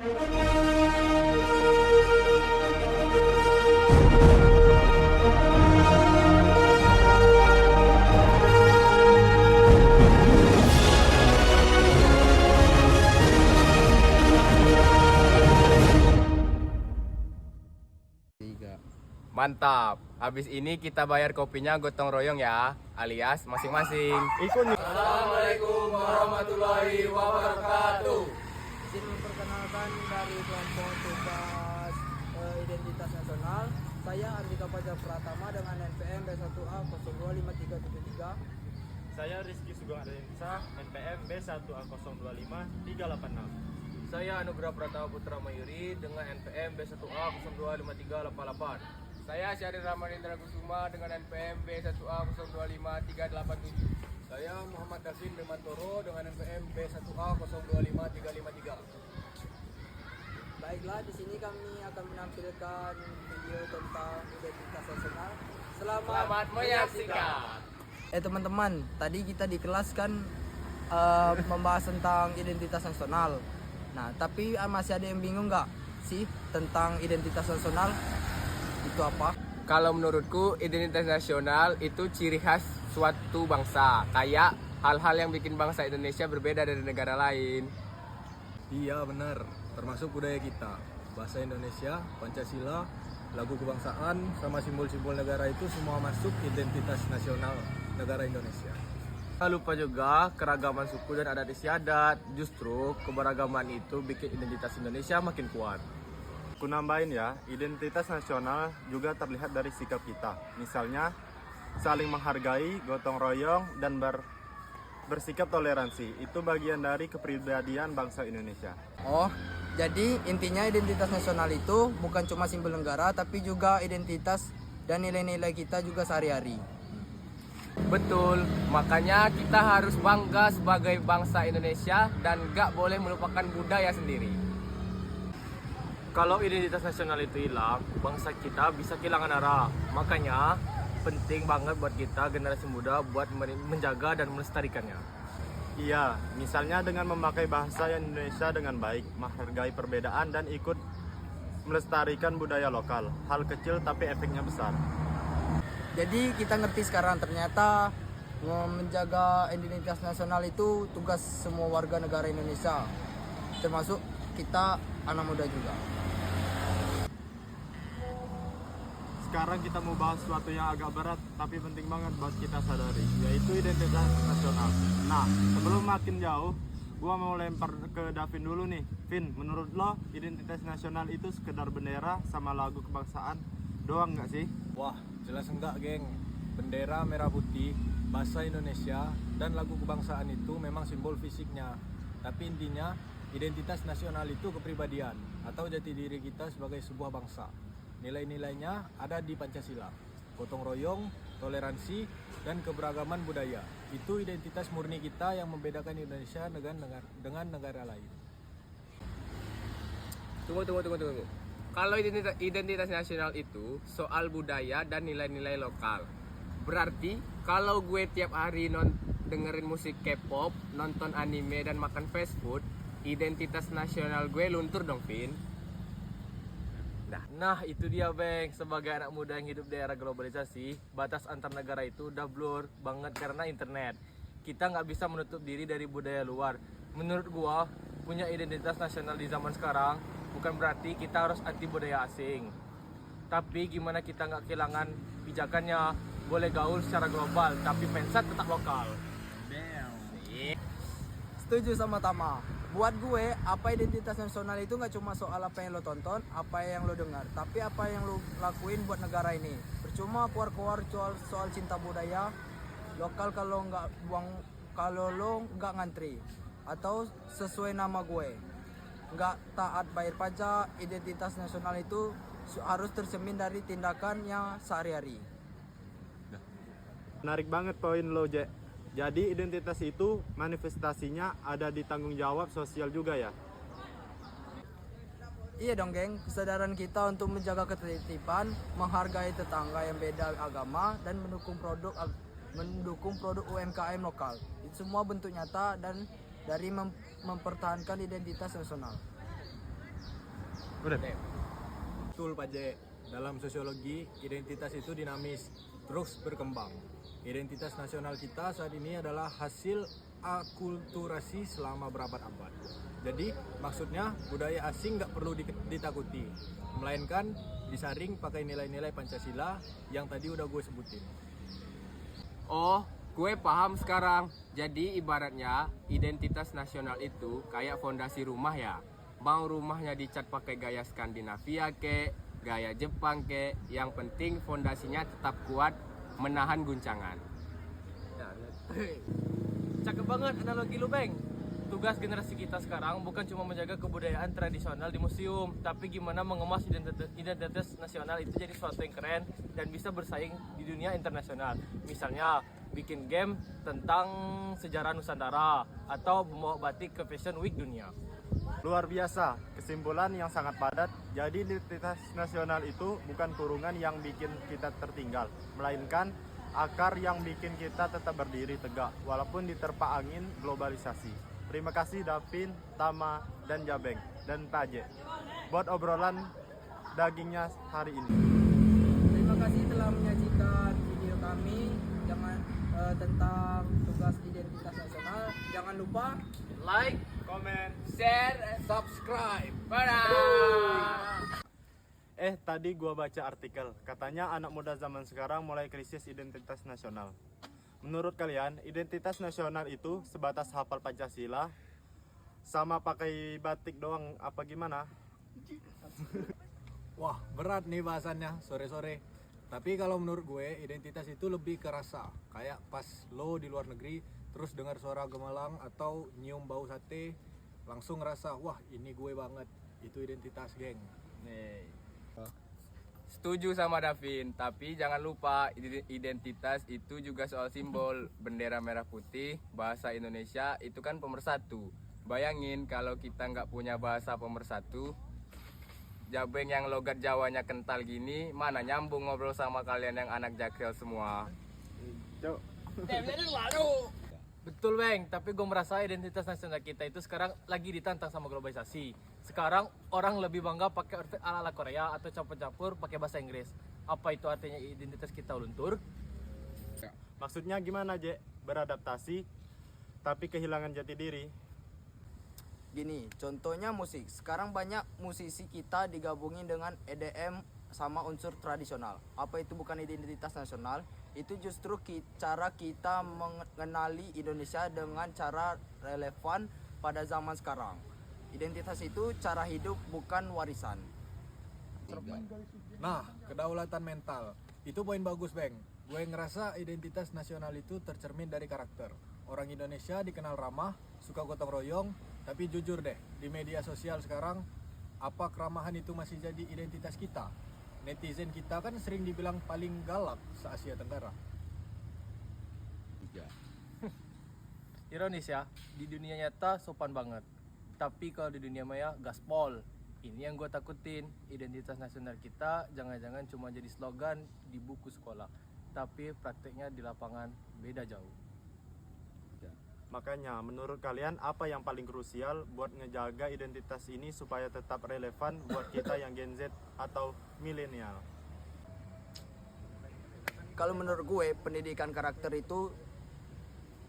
Mantap. Habis ini kita bayar kopinya gotong royong ya, alias masing-masing. Assalamualaikum warahmatullahi wabarakatuh. Izin memperkenalkan dari kelompok tugas identitas nasional. Saya Andika Fajar Pratama dengan NPM B1A 025373. Saya Rizky Sugeng Adensa, NPM B1A025386. Saya Anugrah Pratama Putra Mayuri dengan NPM B1A 025388. Saya Syahrir Ramadindra Kusuma dengan NPM B1A 025387. Saya Muhammad Davin Demantoro dengan NPM B1A 025353. Baiklah, di sini kami akan menampilkan video tentang identitas nasional. Selamat menyaksikan. Teman-teman, tadi kita di kelas kan membahas tentang identitas nasional. Nah, tapi masih ada yang bingung nggak sih tentang identitas nasional? Itu apa? Kalau menurutku identitas nasional itu ciri khas suatu bangsa. Kayak hal-hal yang bikin bangsa Indonesia berbeda dari negara lain. Iya benar, termasuk budaya kita, bahasa Indonesia, Pancasila, lagu kebangsaan, sama simbol-simbol negara itu semua masuk identitas nasional negara Indonesia. Tak lupa juga keragaman suku dan adat istiadat. Justru keberagaman itu bikin identitas Indonesia makin kuat. Aku nambahin ya, identitas nasional juga terlihat dari sikap kita. Misalnya, saling menghargai, gotong royong, dan bersikap toleransi. Itu bagian dari kepribadian bangsa Indonesia. Oh, jadi intinya identitas nasional itu bukan cuma simbol negara, tapi juga identitas dan nilai-nilai kita juga sehari-hari. Betul, makanya kita harus bangga sebagai bangsa Indonesia dan gak boleh melupakan budaya sendiri. Kalau identitas nasional itu hilang, bangsa kita bisa kehilangan arah. Makanya penting banget buat kita generasi muda buat menjaga dan melestarikannya. Iya, misalnya dengan memakai bahasa Indonesia dengan baik, menghargai perbedaan dan ikut melestarikan budaya lokal. Hal kecil tapi efeknya besar. Jadi kita ngerti sekarang ternyata menjaga identitas nasional itu tugas semua warga negara Indonesia, termasuk kita anak muda juga. Sekarang kita mau bahas sesuatu yang agak berat tapi penting banget buat kita sadari, yaitu identitas nasional. Nah, sebelum makin jauh, gua mau lempar ke Davin dulu nih. Vin, menurut lo identitas nasional itu sekedar bendera sama lagu kebangsaan doang nggak sih? Wah, jelas enggak, geng. Bendera merah putih, bahasa Indonesia, dan lagu kebangsaan itu memang simbol fisiknya. Tapi intinya, identitas nasional itu kepribadian atau jati diri kita sebagai sebuah bangsa. Nilai-nilainya ada di Pancasila, gotong royong, toleransi, dan keberagaman budaya. Itu identitas murni kita yang membedakan Indonesia dengan negara lain. Tunggu. Kalau identitas nasional itu soal budaya dan nilai-nilai lokal. Berarti kalau gue tiap hari dengerin musik K-pop, nonton anime dan makan fast food, identitas nasional gue luntur dong, Vin. Nah itu dia, Bang. Sebagai anak muda yang hidup di era globalisasi, batas antar negara itu udah blur banget karena internet. Kita nggak bisa menutup diri dari budaya luar. Menurut gua, punya identitas nasional di zaman sekarang bukan berarti kita harus anti budaya asing. Tapi gimana kita nggak kehilangan pijakannya? Boleh gaul secara global, tapi pensat tetap lokal. Setuju sama Tama. Buat gue, apa identitas nasional itu nggak cuma soal apa yang lo tonton, apa yang lo dengar, tapi apa yang lo lakuin buat negara ini. Percuma keluar-keluar soal cinta budaya lokal kalau lo nggak ngantri atau sesuai nama gue, nggak taat bayar pajak. Identitas nasional itu harus tercermin dari tindakannya sehari-hari. Menarik banget poin lo, Je. Jadi identitas itu manifestasinya ada di tanggung jawab sosial juga ya? Iya dong, geng. Kesadaran kita untuk menjaga ketertiban, menghargai tetangga yang beda agama, dan mendukung produk UMKM lokal. Itu semua bentuk nyata dan dari mempertahankan identitas nasional. Udah. Betul Pak J. Dalam sosiologi, identitas itu dinamis, terus berkembang. Identitas nasional kita saat ini adalah hasil akulturasi selama berabad-abad. Jadi maksudnya budaya asing nggak perlu ditakuti, melainkan disaring pakai nilai-nilai Pancasila yang tadi udah gue sebutin. Oh, gue paham sekarang. Jadi ibaratnya identitas nasional itu kayak fondasi rumah ya. Mau rumahnya dicat pakai gaya Skandinavia ke, gaya Jepang ke, yang penting fondasinya tetap kuat, menahan guncangan. Cakep banget analogi lu, Beng. Tugas generasi kita sekarang bukan cuma menjaga kebudayaan tradisional di museum, tapi gimana mengemas identitas nasional itu jadi sesuatu yang keren dan bisa bersaing di dunia internasional. Misalnya bikin game tentang sejarah Nusantara atau membawa batik ke Fashion Week dunia. Luar biasa, kesimpulan yang sangat padat. Jadi identitas nasional itu bukan kurungan yang bikin kita tertinggal, melainkan akar yang bikin kita tetap berdiri tegak walaupun diterpa angin globalisasi. Terima kasih Davin, Tama, dan Jabeng, dan Paje buat obrolan dagingnya hari ini. Terima kasih telah menyajikan video kami tentang tugas identitas nasional. Jangan lupa Like, Komen. Share, subscribe. Tadi gua baca artikel, katanya anak muda zaman sekarang mulai krisis identitas nasional. Menurut kalian, identitas nasional itu sebatas hafal Pancasila sama pakai batik doang apa gimana? Wah, berat nih bahasannya sore-sore. Tapi kalau menurut gue, identitas itu lebih ke rasa. Kayak pas lo di luar negeri, terus dengar suara gemelang atau nyium bau sate, langsung ngerasa, wah ini gue banget. Itu identitas, geng. Nih. Setuju sama Davin, tapi jangan lupa identitas itu juga soal simbol. Bendera merah putih, bahasa Indonesia itu kan pemersatu. Bayangin kalau kita nggak punya bahasa pemersatu, Jabeng yang logat Jawanya kental gini, mana nyambung ngobrol sama kalian yang anak Jaksel semua. Betul, Beng, tapi gue merasa identitas nasional kita itu sekarang lagi ditantang sama globalisasi. Sekarang orang lebih bangga pakai outfit ala-ala Korea atau campur-campur pakai bahasa Inggris. Apa itu artinya identitas kita luntur? Maksudnya gimana, Je? Beradaptasi tapi kehilangan jati diri. gini, contohnya musik. Sekarang banyak musisi kita digabungin dengan EDM sama unsur tradisional. Apa itu bukan identitas nasional? Itu justru cara kita mengenali Indonesia dengan cara relevan pada zaman sekarang. Identitas itu cara hidup, bukan warisan. Nah, kedaulatan mental. Itu poin bagus, Bang. Gue ngerasa identitas nasional itu tercermin dari karakter. Orang Indonesia dikenal ramah, suka gotong royong, tapi jujur deh, di media sosial sekarang, apa keramahan itu masih jadi identitas kita? Netizen kita kan sering dibilang paling galak se-Asia Tenggara. Ironis ya, di dunia nyata sopan banget. Tapi kalau di dunia maya gaspol. Ini yang gue takutin, identitas nasional kita jangan-jangan cuma jadi slogan di buku sekolah. Tapi prakteknya di lapangan beda jauh. Makanya, menurut kalian apa yang paling krusial buat ngejaga identitas ini supaya tetap relevan buat kita yang Gen Z atau milenial? Kalau menurut gue, pendidikan karakter itu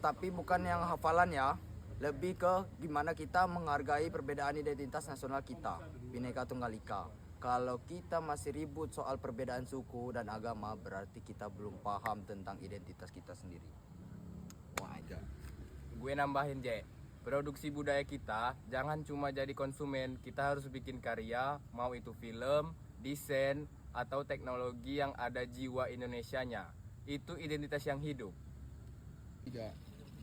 tapi bukan yang hafalan ya, lebih ke gimana kita menghargai perbedaan identitas nasional kita, Bhinneka Tunggal Ika. Kalau kita masih ribut soal perbedaan suku dan agama, berarti kita belum paham tentang identitas kita sendiri. Gue nambahin, Jack. Produksi budaya kita jangan cuma jadi konsumen, kita harus bikin karya, mau itu film, desain, atau teknologi yang ada jiwa Indonesianya. Itu identitas yang hidup.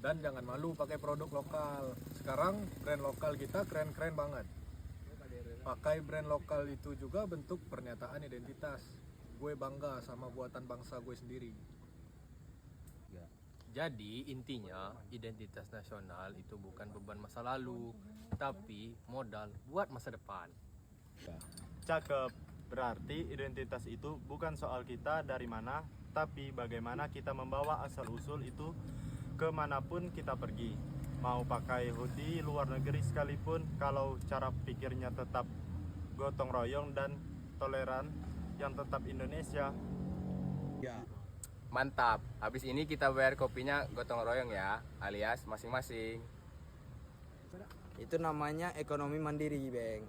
Dan jangan malu pakai produk lokal. Sekarang brand lokal kita keren-keren banget. Pakai brand lokal itu juga bentuk pernyataan identitas. Gue bangga sama buatan bangsa gue sendiri. Jadi intinya identitas nasional itu bukan beban masa lalu, tapi modal buat masa depan. Cakep. Berarti identitas itu bukan soal kita dari mana, tapi bagaimana kita membawa asal-usul itu kemanapun kita pergi. Mau pakai hoodie luar negeri sekalipun, kalau cara pikirnya tetap gotong royong dan toleran yang tetap Indonesia. Mantap. Habis ini kita bayar kopinya gotong royong ya, alias masing-masing. Itu namanya ekonomi mandiri, Bang.